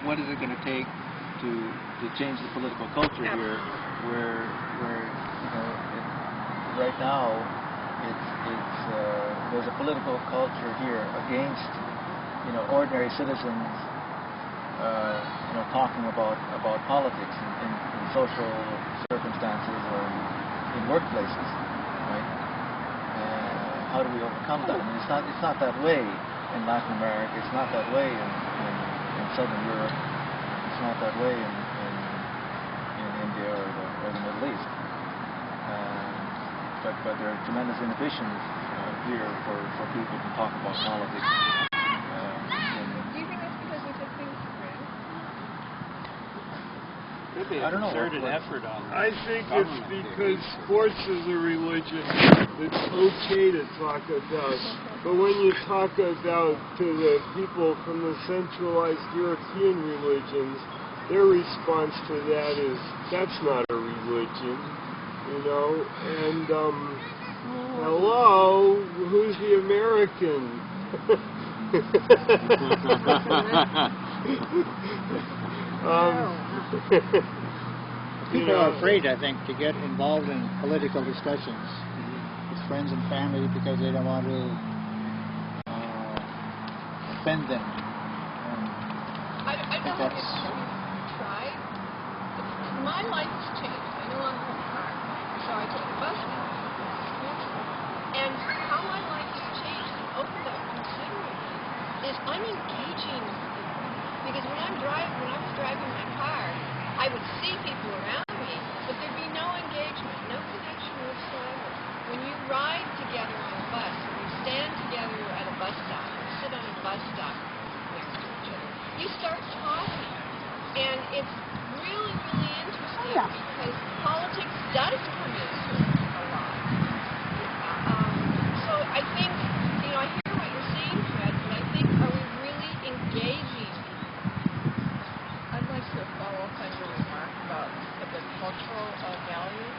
what is it going to take to change the political culture here, where you know, right now there's a political culture here against, you know, ordinary citizens, you know, talking about politics in social circumstances or in workplaces, right? How do we overcome that? I mean, it's not that way in Latin America. It's not that way in Southern Europe. It's not that way in India or the Middle East. But there are tremendous inhibitions here for people to talk about politics. Do you think that's because we took things for granted? Could be a concerted effort on I think it's because sports is a religion that's okay to talk about. But when you talk about to the people from the centralized European religions, their response to that is, that's not a religion, you know? And, hello, who's the American? People are afraid, I think, to get involved in political discussions with friends and family because they don't want to offend them. I don't know if you've tried. My life has changed. I no longer have a car, so I take a bus now. And how my life has changed and opened up considerably is I'm engaging with people. Because when I was driving my car, I would see people around me, but there'd be no engagement, no connection whatsoever. When you ride together on a bus, when you stand together at a bus stop, or sit on a bus stop next to each other, you start talking. And it's really, really interesting because politics does come into it a lot. So I think, you know, I hear what you're saying, Fred, but I think, are we really engaging? I'd like to follow up on your remark about the cultural values.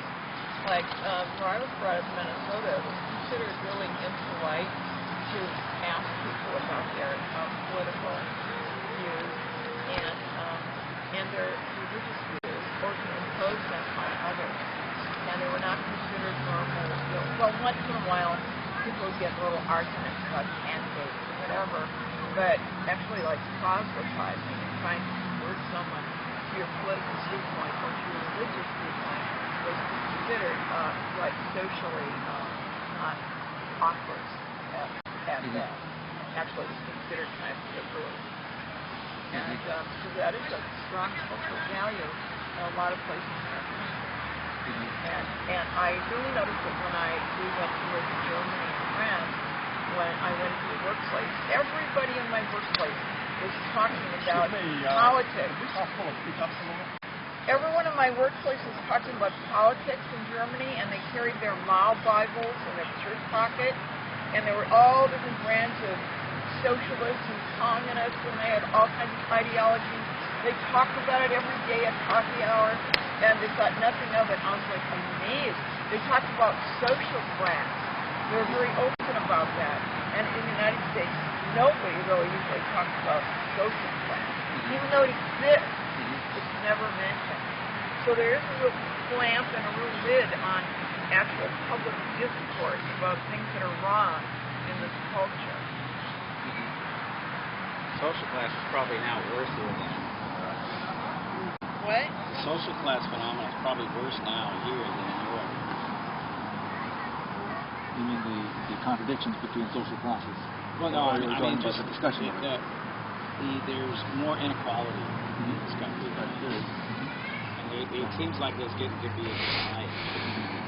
Like where I was brought up in Minnesota, it was considered really impolite to ask people about their political views and their religious views, or to impose them on others. And they were not considered normal. Well, once in a while, people would get little arguments about candidates or whatever, but actually, like proselytizing and trying to convert someone to your political viewpoint or to your religious viewpoint was considered like socially awkward at best. Actually, it was considered kind of rude. And so that is a strong cultural value in a lot of places in our country. And I really noticed that when we went to live in Germany and France, when I went to the workplace, everybody in my workplace was talking about politics. Everyone in my workplace was talking about politics in Germany, and they carried their Mao Bibles in their shirt pocket, and there were all different brands of socialists and communists, and they had all kinds of ideologies. They talked about it every day at coffee hour, and they thought nothing of it. I was like amazed. They talked about social class. They were very open about that. And in the United States, nobody really usually talks about social class. Even though it exists, it's never mentioned. So there is a real clamp and a real lid on actual public discourse about things that are wrong in this culture. Social class is probably now worse here than. What? The social class phenomenon is probably worse now here than in Europe. You mean the contradictions between social classes? Well, no, I mean just just the discussion. There's more inequality in this country. There is. And it seems like there's getting to be a divide.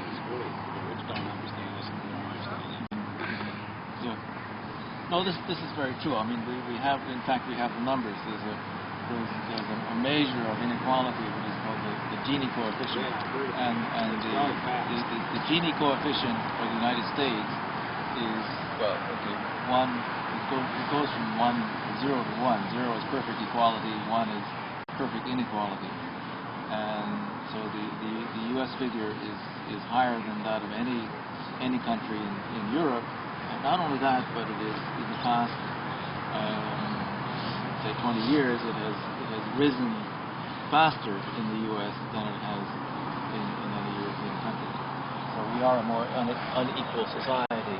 It's really, the rich don't understand this, and we don't understand it. Yeah. No, this is very true. I mean, we have, in fact, we have the numbers. There's a measure of inequality which is called the Gini coefficient, and the Gini coefficient for the United States is it goes from 0 to 1. 0 is perfect equality, 1 is perfect inequality, and so the U.S. figure is higher than that of any country in Europe. And not only that, but it is in the past say 20 years, it has risen faster in the U.S. than it has in any European country. So we are a more unequal society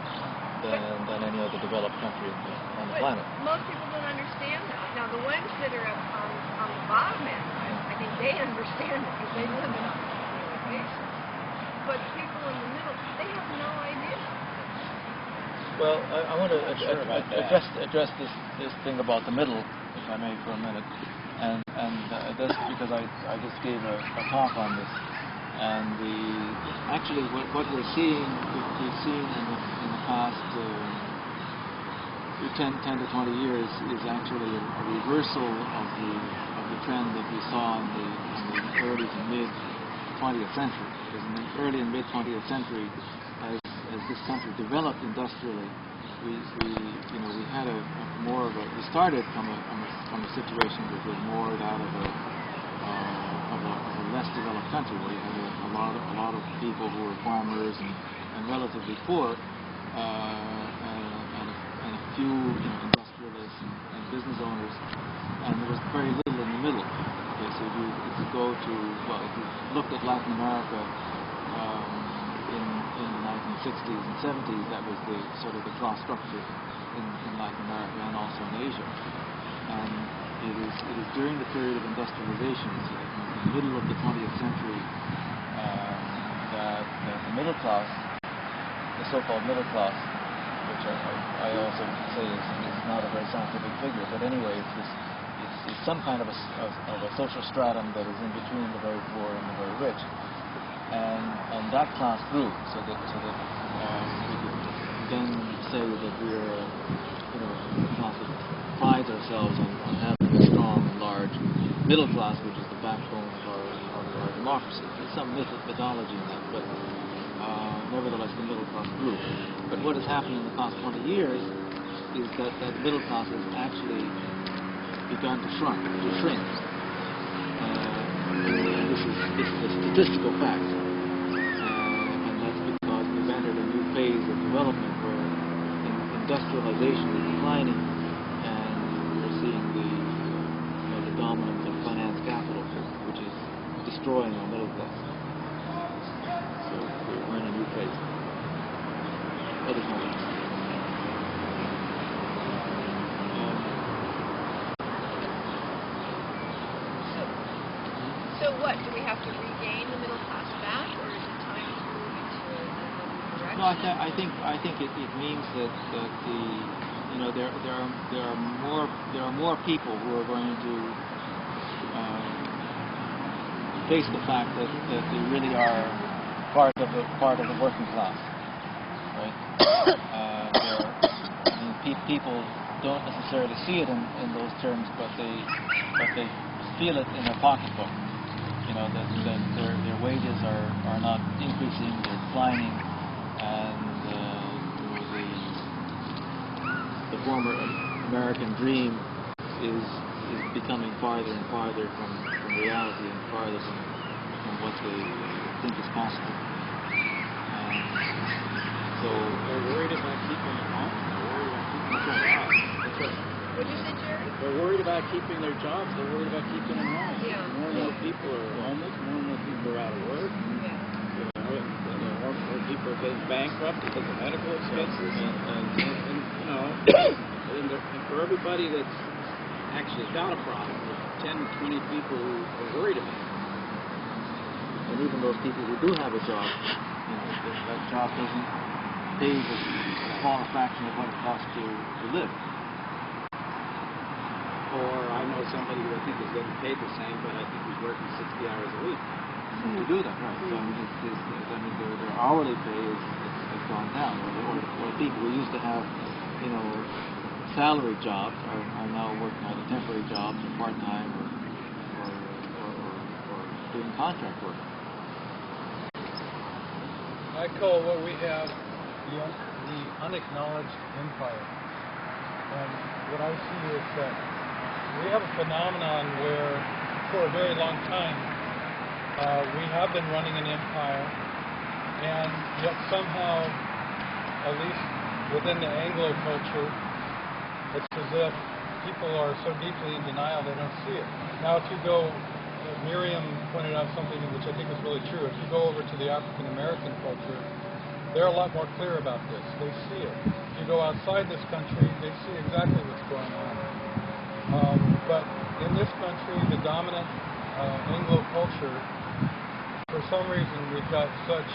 than any other developed country on the planet. Most people don't understand that. Now, the ones that are on the bottom end, I think they understand it because they live it on a daily basis. But people in the middle, they have no idea. Well, I want to address this thing about the middle, if I may, for a minute, and that's because I just gave a talk on this, and actually what we've seen in the past 10 to 20 years is actually a reversal of the trend that we saw in the early to mid 20th century. Because in the early and mid 20th century, as this country developed industrially, we started from a situation that was more that of a less developed country, where you had a lot of people who were farmers and relatively poor, and a few industrialists and business owners, and there was very little in the middle. Okay, so if you if you looked at Latin America in the 1960s and 70s, that was the sort of the class structure in Latin America and also in Asia. And it is during the period of industrialization, so in the middle of the 20th century, that the middle class, the so-called middle class, which I also say is not a very scientific figure, but anyway, it's some kind of a social stratum that is in between the very poor and the very rich, and that class grew, so that we could then say that we're a class that prides ourselves on having a strong and large middle class, which is the backbone of our democracy. There's some mythology in that, but nevertheless the middle class grew. But what has happened in the past 20 years is that middle class has actually begun to shrink. This is a statistical fact, and that's because we've entered a new phase of development where industrialization is declining, and we're seeing the dominance of finance capital, which is destroying our middle class. So we're in a new phase. Other comments? So what, do we have to regain the middle class back, or is it time to move into another direction? No, I think it means that there are more people who are going to face the fact that they really are part of the working class, right? People don't necessarily see it in those terms, but they feel it in their pocketbook. That their wages are not increasing, they're declining, and the former American dream is becoming farther and farther from reality and farther from what they think is possible. So they're worried about keeping them home. They're worried about keeping their jobs. That's right. What did you say, Jerry? They're worried about keeping their jobs. They're worried about keeping them home. Yeah. More and more people are homeless. More and more people are out of work. Yeah. More people are getting bankrupt because of medical expenses. And for everybody that's actually got a problem, there's 10 to 20 people who are worried about it. And even those people who do have a job, that job doesn't pay a small fraction of what it costs to live. Or I know somebody who I think is getting paid the same, but I think he's working 60 hours a week. To do that, right? So their hourly pay has gone down, or people who used to have, salary jobs are now working either temporary jobs or part-time or doing contract work. I call what we have the unacknowledged empire. And what I see is that we have a phenomenon where, for a very long time, we have been running an empire, and yet somehow, at least within the Anglo culture, it's as if people are so deeply in denial they don't see it. Now, if you go, Miriam pointed out something which I think is really true. If you go over to the African American culture, they're a lot more clear about this. They see it. If you go outside this country, they see exactly what's going on. But in this country, the dominant Anglo culture, for some reason, we've got such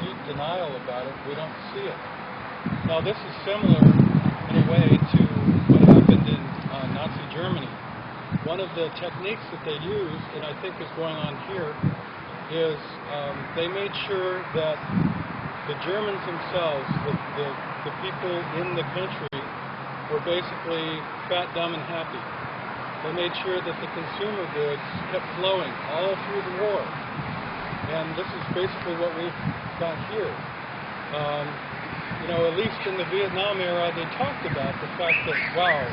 deep denial about it, we don't see it. Now, this is similar in a way to what happened in Nazi Germany. One of the techniques that they used, and I think is going on here, is they made sure that the Germans themselves, the people in the country, were basically fat, dumb, and happy. They made sure that the consumer goods kept flowing all through the war. And this is basically what we've got here. You know, at least in the Vietnam era, they talked about the fact that, wow,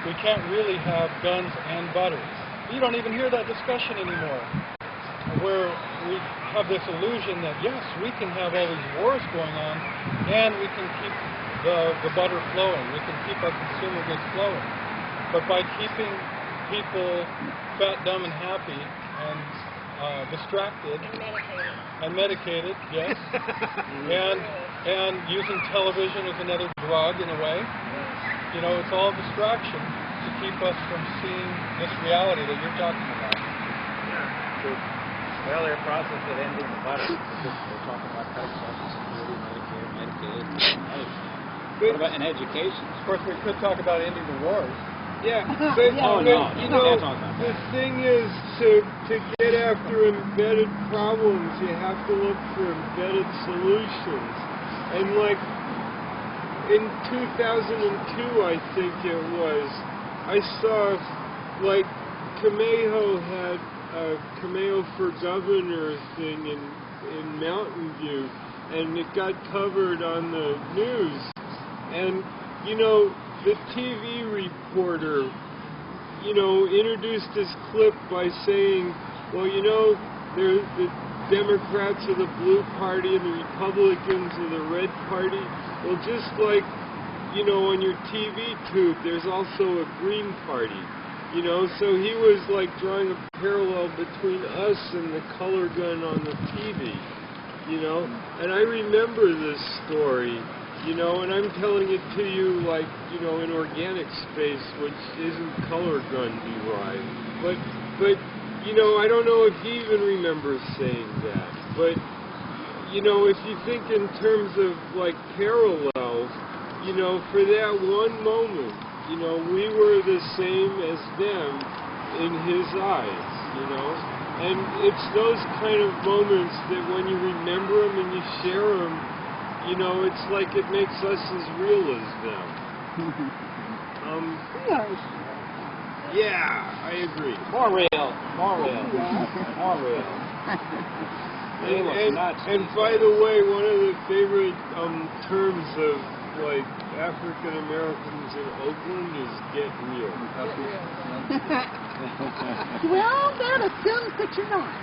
we can't really have guns and butter. You don't even hear that discussion anymore, where we have this illusion that, yes, we can have all these wars going on, and we can keep the butter flowing. We can keep our consumer goods flowing. But by keeping people fat, dumb, and happy, and distracted, and medicated, yes, and using television as another drug in a way, you know, it's all distraction to keep us from seeing this reality that you're talking about. Well, their process of ending the butter. They're talking about cutting Social Security, Medicare, Medicaid, and other stuff. What about in education? Of course, we could talk about ending the wars. Yeah, but you know, the thing is, to get after embedded problems, you have to look for embedded solutions. And like in 2002, I think it was, I saw like Camejo had a Camejo for Governor thing in Mountain View, and it got covered on the news. And you know, the TV reporter, you know, introduced this clip by saying, well, you know, the Democrats are the blue party and the Republicans are the red party. Well, just like, you know, on your TV tube, there's also a green party. You know, so he was like drawing a parallel between us and the color gun on the TV. You know, and I remember this story. You know, and I'm telling it to you like, you know, in organic space, which isn't color gun derived. But, you know, I don't know if he even remembers saying that. But, you know, if you think in terms of like parallels, you know, for that one moment, you know, we were the same as them in his eyes, you know. And it's those kind of moments that when you remember them and you share them, you know, it's like it makes us as real as them. Yeah, I agree. More real. More real. More real. And by the way, one of the favorite terms of like African Americans in Oakland is "get real." Well, that assumes that you're not.